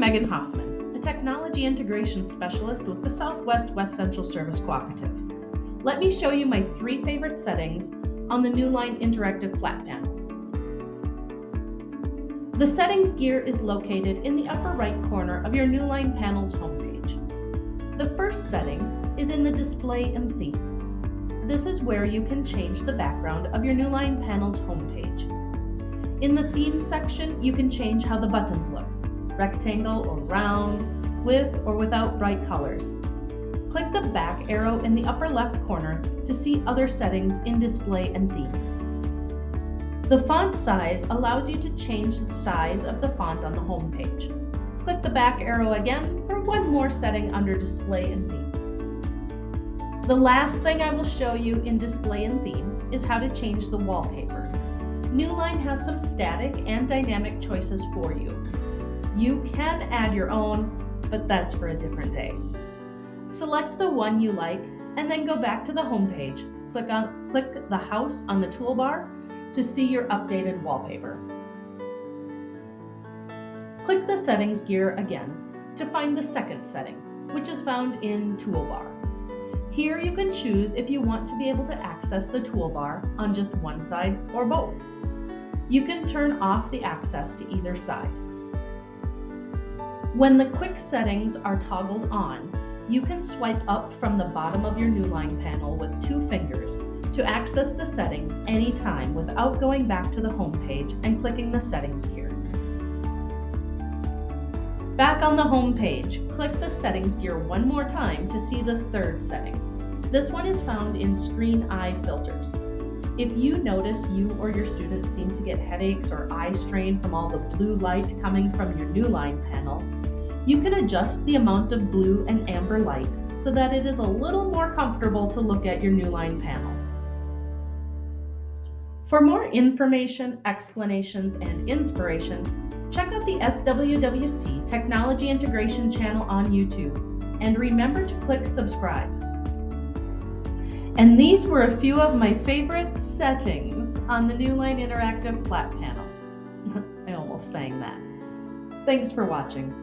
Megan Hoffman, a technology integration specialist with the Southwest West Central Service Cooperative. Let me show you my 3 favorite settings on the Newline Interactive Flat Panel. The settings gear is located in the upper right corner of your Newline panel's homepage. The first setting is in the Display and Theme. This is where you can change the background of your Newline panel's homepage. In the Theme section, you can change how the buttons look, rectangle or round, with or without bright colors. Click the back arrow in the upper left corner to see other settings in Display and Theme. The font size allows you to change the size of the font on the homepage. Click the back arrow again for one more setting under Display and Theme. The last thing I will show you in Display and Theme is how to change the wallpaper. Newline has some static and dynamic choices for you. You can add your own, but that's for a different day. Select the one you like and then go back to the home page. Click the house on the toolbar to see your updated wallpaper. Click the settings gear again to find the second setting, which is found in Toolbar. Here you can choose if you want to be able to access the toolbar on just one side or both. You can turn off the access to either side. When the quick settings are toggled on, you can swipe up from the bottom of your Newline panel with 2 fingers to access the setting anytime without going back to the home page and clicking the settings gear. Back on the home page, click the settings gear one more time to see the third setting. This one is found in Screen Eye Filters. If you notice you or your students seem to get headaches or eye strain from all the blue light coming from your Newline panel, you can adjust the amount of blue and amber light so that it is a little more comfortable to look at your Newline panel. For more information, explanations, and inspiration, check out the SWWC Technology Integration channel on YouTube, and remember to click subscribe. And these were a few of my favorite settings on the Newline Interactive Flat Panel. I almost sang that. Thanks for watching.